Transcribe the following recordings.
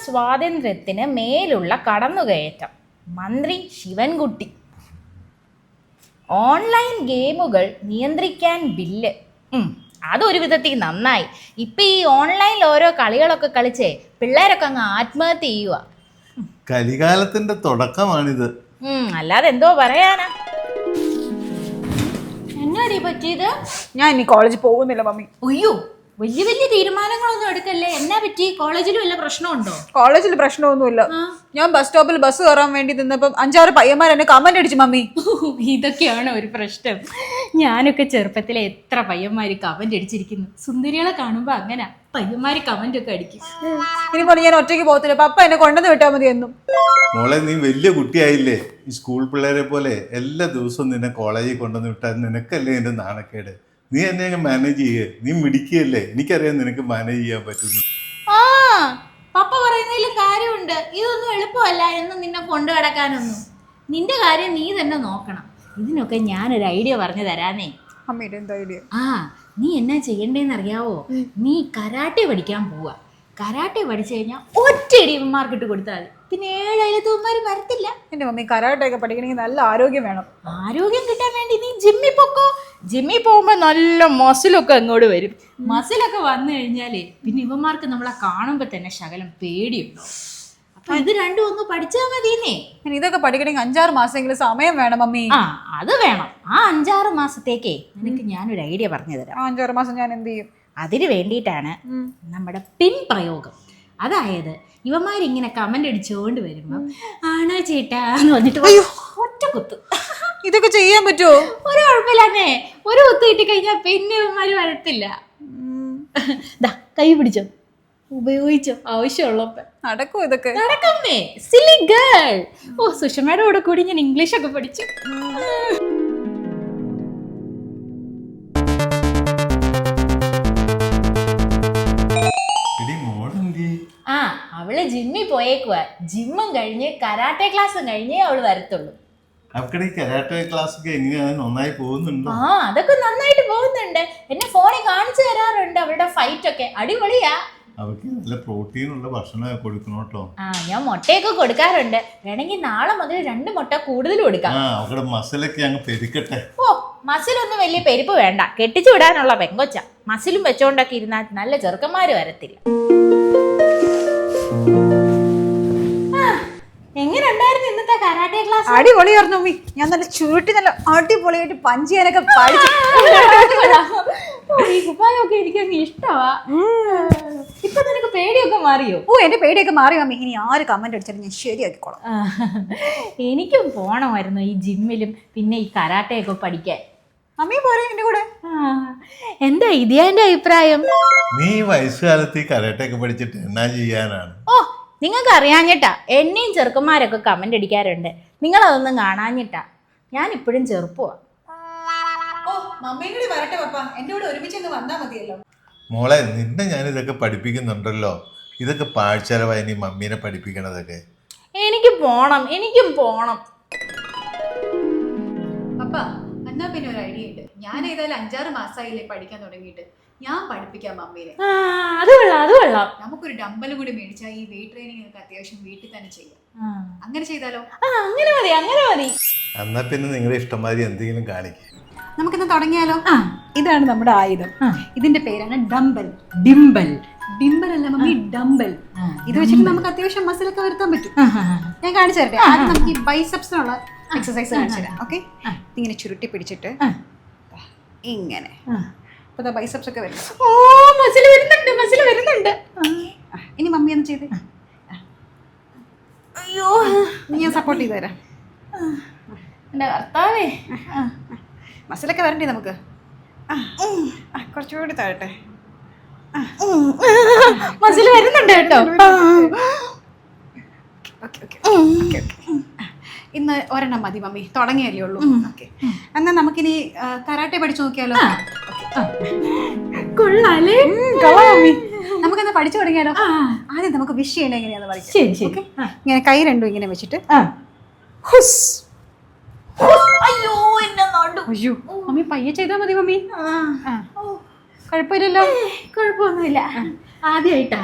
സ്വാതന്ത്ര്യത്തിന് മേലുള്ള കടന്നുകയറ്റം. മന്ത്രി ശിവൻകുട്ടി. ഓൺലൈൻ ഗെയിമുകൾ നിയന്ത്രിക്കാൻ ബില്ല്. അതൊരു വിധത്തിൽ നന്നായി. ഇപ്പം ഈ ഓൺലൈനിൽ ഓരോ കളികളൊക്കെ കളിച്ചേ പിള്ളേരൊക്കെ അങ്ങ് ആത്മഹത്യ ചെയ്യുക. കലികാലത്തിന്റെ തുടക്കമാണിത്. അല്ലാതെ എന്തോ പറയാനാ. എന്നാടി പറ്റിയത്? ഞാൻ ഇനി കോളേജിൽ പോകുന്നില്ല മമ്മി. അയ്യോ, വലിയ വലിയ തീരുമാനങ്ങളൊന്നും എടുക്കല്ലേ. എന്നാ പറ്റി? കോളേജിൽ വല്ല പ്രശ്നമുണ്ടോ? കോളേജിൽ പ്രശ്നമൊന്നുമില്ല. ഞാൻ ബസ് സ്റ്റോപ്പിൽ ബസ് കയറാൻ വേണ്ടി നിന്നപ്പം 5-6 പയ്യന്മാർ എന്നെ കമന്റ് അടിച്ചു മമ്മി. ഇതൊക്കെയാണ് ഒരു പ്രശ്നം. ഞാനൊക്കെ ചെറുപ്പത്തിലെ എത്ര പയ്യന്മാര് കമന്റ് അടിച്ചിരിക്കുന്നു. സുന്ദരികളെ കാണുമ്പോ അങ്ങനെ പയ്യന്മാര് കമന്റ് ഒക്കെ അടിക്കും. ഇനിപ്പോൾ ഞാൻ ഒറ്റയ്ക്ക് പോകത്തില്ല. പപ്പ എന്നെ കൊണ്ടുവന്ന് വിട്ടാൽ മതി എന്നും. മോളെ, നീ വലിയ കുട്ടിയായില്ലേ? ഈ സ്കൂൾ പിള്ളേരെ പോലെ എല്ലാ ദിവസവും നിന്നെ കോളേജിൽ കൊണ്ടുവന്ന് വിട്ടാൽ നിനക്കല്ലേ എൻ്റെ നാണക്കേട്? നീ എന്നെ മാനേജ് ചെയ്യേ. നീ മിടിക്കുകയല്ലേ? എനിക്കറിയാം നിനക്ക് മാനേജ് ചെയ്യാൻ പറ്റുന്നു. ആ, പപ്പ പറയുന്നതിലും കാര്യമുണ്ട്. ഇതൊന്നും എളുപ്പമല്ല എന്ന് നിന്നെ കൊണ്ടു കിടക്കാനൊന്നും. നിന്റെ കാര്യം നീ തന്നെ നോക്കണം. ഇതിനൊക്കെ ഞാനൊരു ഐഡിയ പറഞ്ഞു തരാനേ. അമ്മയുടെ എന്താ ഐഡിയ? നീ എന്നാ ചെയ്യണ്ടേന്ന് അറിയാവോ? നീ കരാട്ടെ പഠിക്കാൻ പോവാ. കരാട്ടെ പഠിച്ചു കഴിഞ്ഞാൽ ഒറ്റയടി ഇവന്മാർക്ക് ഇട്ട് കൊടുത്താൽ മതി. പിന്നെ 7 അയലത്തവന്മാർ വരത്തില്ല. എൻ്റെ മമ്മി കരാട്ടെയൊക്കെ പഠിക്കണമെങ്കിൽ നല്ല ആരോഗ്യം വേണം. ആരോഗ്യം കിട്ടാൻ വേണ്ടി നീ ജിമ്മിൽ പൊക്കോ. ജിമ്മിൽ പോകുമ്പോൾ നല്ല മസിലൊക്കെ അങ്ങോട്ട് വരും. മസിലൊക്കെ വന്നു കഴിഞ്ഞാലേ പിന്നെ ഇവന്മാർക്ക് നമ്മളെ കാണുമ്പോൾ തന്നെ ശകലം പേടിയുണ്ടോ. അപ്പൊ ഇത് രണ്ടും ഒന്ന് പഠിച്ചാൽ മതിയെന്നേ. ഇതൊക്കെ പഠിക്കണമെങ്കിൽ 5-6 മാസമെങ്കിലും സമയം വേണം മമ്മി. അത് വേണം. ആ 5-6 മാസത്തേക്കേ നിനക്ക് ഞാനൊരു ഐഡിയ പറഞ്ഞു തരാം. 5-6 മാസം ഞാൻ എന്ത് ചെയ്യും? അതിന് വേണ്ടിയിട്ടാണ് നമ്മുടെ പിൻ പ്രയോഗം. അതായത് ഇവന്മാരിങ്ങനെ കമന്റ് അടിച്ചുകൊണ്ട് വരുമ്പം ആണോ ചേട്ടാ എന്ന് വന്നിട്ട് ഒറ്റ കുത്ത്. ഇതൊക്കെ ചെയ്യാൻ പറ്റുമോ? ഒരു കുഴപ്പമില്ലേ. ഒരു കുത്ത് കിട്ടി കഴിഞ്ഞാൽ പിന്നെ ഇവന്മാര് വരത്തില്ല. കൈ പിടിച്ചോ, ഉപയോഗിച്ചോ, ആവശ്യമുള്ളപ്പോ. നടക്കോ ഇതൊക്കെ? നടക്കുന്നേ. സിലി ഗേൾ. സുഷമയുടെ കൂടെ കൂടി ഞാൻ ഇംഗ്ലീഷൊക്കെ പഠിച്ചു. അവള് ജിമ്മിൽ പോയേക്കുവാ. ജിമ്മും കഴിഞ്ഞ് കരാട്ടെ ക്ലാസ്സും കഴിഞ്ഞേ അവള് വരത്തുള്ളൂ. കരാട്ടെ ക്ലാസ് നന്നായി പോകുന്നുണ്ടോ? അതൊക്കെ നന്നായിട്ട് പോകുന്നുണ്ട്. എന്നെ ഫോണിൽ കാണിച്ചു തരാറുണ്ട്. അവളുടെ ഫൈറ്റ് ഒക്കെ അടിപൊളിയാ. അവർക്ക് നല്ല പ്രോട്ടീനുള്ള ഭക്ഷണം കൊടുക്കണം കേട്ടോ. ഞാൻ മുട്ടയൊക്കെ കൊടുക്കാറുണ്ട്. വേണമെങ്കിൽ നാളെ മുതൽ 2 മുട്ട കൂടുതൽ കൊടുക്കാം. അവരുടെ മസിലൊക്കെ അങ്ങ് പെരുക്കട്ടെ. മസിലൊന്നും വലിയ പെരുപ്പ് വേണ്ട. കെട്ടിച്ചു വിടാനുള്ള പെങ്കൊച്ച. മസിലും വെച്ചോണ്ടൊക്കെ ഇരുന്നാൽ നല്ല ചെറുക്കന്മാര് വരത്തില്ല. എങ്ങനെ ഉണ്ടായിരുന്നു ഇന്നത്തെ കരാട്ടെ ക്ലാസ്? അടിപൊളിയായിരുന്നു മമ്മി. ഞാൻ നല്ല ചുരുട്ടി നല്ല അടിപൊളിയായിട്ട് പഞ്ച് ചെയ്യാനൊക്കെ പഠിച്ചു. ഈ കുപ്പായൊക്കെ എനിക്കങ്ങ് ഇഷ്ടമാ. ഇപ്പൊ നിനക്ക് പേടിയൊക്കെ മാറിയോ? എന്റെ പേടിയൊക്കെ മാറി മമ്മി. ഇനി ആര് കമന്റ് അടിച്ചാലും ഞാൻ ശരിയാക്കിക്കോളാം. എനിക്കും പോണമായിരുന്നു ഈ ജിമ്മിലും പിന്നെ ഈ കരാട്ടയൊക്കെ പഠിക്കാൻ. മമ്മി പോരെ എന്റെ കൂടെ? എന്താ ഇതിന്റെ അഭിപ്രായം? നീ വയസ്സുകാലത്ത് ഈ കരാട്ടയൊക്കെ പഠിച്ചിട്ട് എന്നാ ചെയ്യാനാണ്? നിങ്ങൾക്ക് അറിയാഞ്ഞിട്ടാ. എന്നെയും ചെറുക്കന്മാരൊക്കെ കമന്റ് അടിക്കാറുണ്ട്. നിങ്ങളതൊന്നും കാണാഞ്ഞിട്ടാ. ഞാൻ ഇപ്പോഴും ചെറുപ്പമാ. മോളെ, നിന്നെ ഞാൻ ഇതൊക്കെ പഠിപ്പിക്കുന്നുണ്ടല്ലോ. ഇതൊക്കെ പാഴ്ചെലവായി നീ മമ്മീനെ പഠിപ്പിക്കണതൊക്കെ. എനിക്കും പോണം. പപ്പ, എന്നാ പിന്നെ ഒരു ഐഡിയ ഉണ്ട്. ഞാൻ ഏതായാലും 5-6 മാസമായില്ലേ പഠിക്കാൻ തുടങ്ങിയിട്ട്. ഞാൻ പഠിപ്പിക്കാം മമ്മീനെ. അത് കൊള്ളാം. നമുക്കൊരു ഡമ്പലും കൂടി മേടിച്ചാൽ ഈ വെയിറ്റ് ട്രെയിനിങ് ഒക്കെ അത്യാവശ്യം വീട്ടിൽ തന്നെ ചെയ്യാം. അങ്ങനെ ചെയ്താലോ? അങ്ങനെ മതി. എന്നാ പിന്നെ നിങ്ങളുടെ ഇഷ്ടംമാതിരി എന്തെങ്കിലും കാണിക്കും. നമുക്കിന്ന് തുടങ്ങിയാലോ? ഇതാണ് നമ്മുടെ ആയുധം. ഇതിന്റെ പേരാണ് ഡംബൽ. ഡിംബൽ അല്ല മമ്മി, ഡംബൽ. ഇത് വെച്ചിട്ട് നമുക്ക് അത്യാവശ്യം മസിലൊക്കെ വരുത്താൻ പറ്റും. ഞാൻ കാണിച്ചു തരട്ടെ. ആദ്യം നമുക്ക് ഈ ബൈസെപ്സിനുള്ള എക്സസൈസ് കാണിച്ചു തരാം. ഓക്കെ, ഇങ്ങനെ ചുരുട്ടി പിടിച്ചിട്ട് ഇങ്ങനെ. അപ്പൊ ബൈസെപ്സ് ഒക്കെ വരും. മസിൽ വരുന്നുണ്ട്. ഇനി മമ്മി ഒന്ന് ചെയ്തേ. അയ്യോ, ഞാൻ സപ്പോർട്ട് ചെയ്ത് തരാം. എന്റെ കർത്താവേ, മസിലൊക്കെ വരണ്ടേ നമുക്ക്? കുറച്ചുകൂടി താഴട്ടെ. മസിൽ വരുന്നുണ്ട് കേട്ടോ. ഇന്ന് ഒരെണ്ണം മതി മമ്മി, തുടങ്ങിയല്ലേ ഉള്ളൂ. ഓക്കെ, എന്നാ നമുക്കിനി കരാട്ടെ പഠിച്ചു നോക്കിയാലോ? കൊള്ളാലേ. മമ്മി, നമുക്കെന്നാ പഠിച്ചു തുടങ്ങിയാലോ? ആദ്യം നമുക്ക് വിഷ് ചെയ്യണേ എങ്ങനെയാന്ന് പറയാം. ഇങ്ങനെ കൈ രണ്ടും ഇങ്ങനെ വെച്ചിട്ട് അയ്യോ, എന്നെ നടു. അയ്യോ മമ്മി, പയ്യെ ചെയ്താൽ മതി മമ്മി. കുഴപ്പമില്ലല്ലോ. കുഴപ്പമൊന്നുമില്ല, ആദ്യമായിട്ടാ.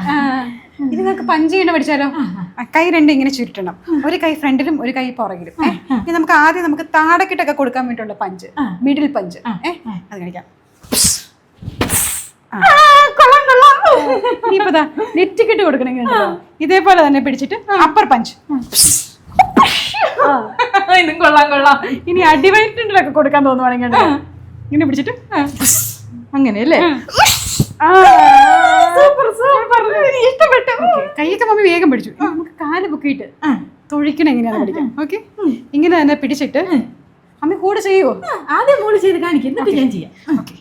ഇത് നമുക്ക് പഞ്ച് ചെയ്യണ പഠിച്ചാലോ? കൈ രണ്ട് ഇങ്ങനെ ചുരുട്ടണം, ഒരു കൈ ഫ്രണ്ടിലും ഒരു കൈ പുറകിലും. ഇനി നമുക്ക് ആദ്യം നമുക്ക് താടക്കിട്ടൊക്കെ കൊടുക്കാൻ വേണ്ടിയുള്ള പഞ്ച്, മിഡിൽ പഞ്ച്. അത് കാണിക്കാം. ഇനിയിപ്പോ നെറ്റിക്കിട്ട് കൊടുക്കണമെങ്കിൽ ഇതേപോലെ തന്നെ പിടിച്ചിട്ട് അപ്പർ പഞ്ച്. ഇതും കൊള്ളാം കൊള്ളാം. ഇനി അടിവയറ്റിലൊക്കെ കൊടുക്കാൻ തോന്നുവാണെങ്കിൽ ഇങ്ങനെ പിടിച്ചിട്ട് അങ്ങനെയല്ലേ? ഇഷ്ടപ്പെട്ടു. കൈയൊക്കെ മമ്മി വേഗം പിടിച്ചു. നമുക്ക് കാല് പൊക്കിയിട്ട് തൊഴിക്കണം എങ്ങനെയാന്ന് പഠിക്കാം. ഓക്കെ, ഇങ്ങനെ തന്നെ പിടിച്ചിട്ട് അമ്മ കൂടെ ചെയ്യുവോ? ആദ്യം മോള് ചെയ്ത് കാണിക്കും, എന്നിട്ട് ഞാൻ ചെയ്യാം. ഓക്കെ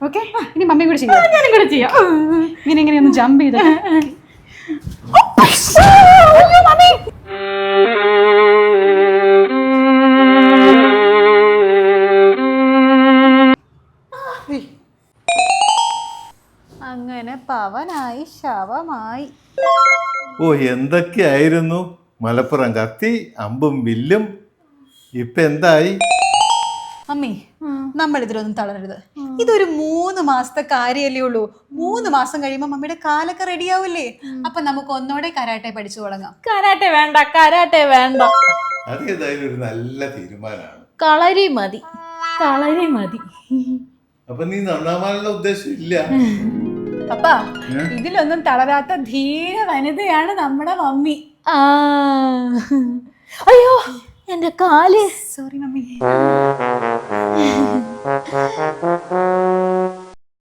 ഓക്കെ, ഇനി മമ്മി കൂടെ ചെയ്യാം. ഞാനും കൂടെ ചെയ്യാം. ഇങ്ങനെ ഇങ്ങനെ ഒന്ന് ജമ്പ് ചെയ്ത് അങ്ങനെ പവനായി ശവമായി. ഓ, എന്തൊക്കെയായിരുന്നു മലപ്പുറം കത്തി, അമ്പും വില്ലും. ഇപ്പൊ എന്തായി? മമ്മി, നമ്മൾ ഇതിലൊന്നും തളരരുത്. ഇതൊരു 3 മാസത്തെ കാര്യമല്ലേ ഉള്ളൂ. 3 മാസം കഴിയുമ്പോ മമ്മിയുടെ കാലൊക്കെ റെഡിയാവില്ലേ? അപ്പൊ നമുക്ക് ഒന്നോടെ കരാട്ടെ പഠിച്ചു തുടങ്ങാം. കരാട്ടെ വേണ്ട, കരാട്ടെ വേണ്ട. അത് ഏതായാലും ഒരു നല്ല തീരുമാനമാണ്. കളരി മതി, കളരി മതി. അപ്പൊ നീ നന്നാവാനുള്ള ഉദ്ദേശം ഇല്ല? അപ്പാ, ഇതിലൊന്നും തളരാത്ത ധീര വനിതയാണ് നമ്മുടെ മമ്മി. അയ്യോ, എന്റെ കാല്. Sorry mummy.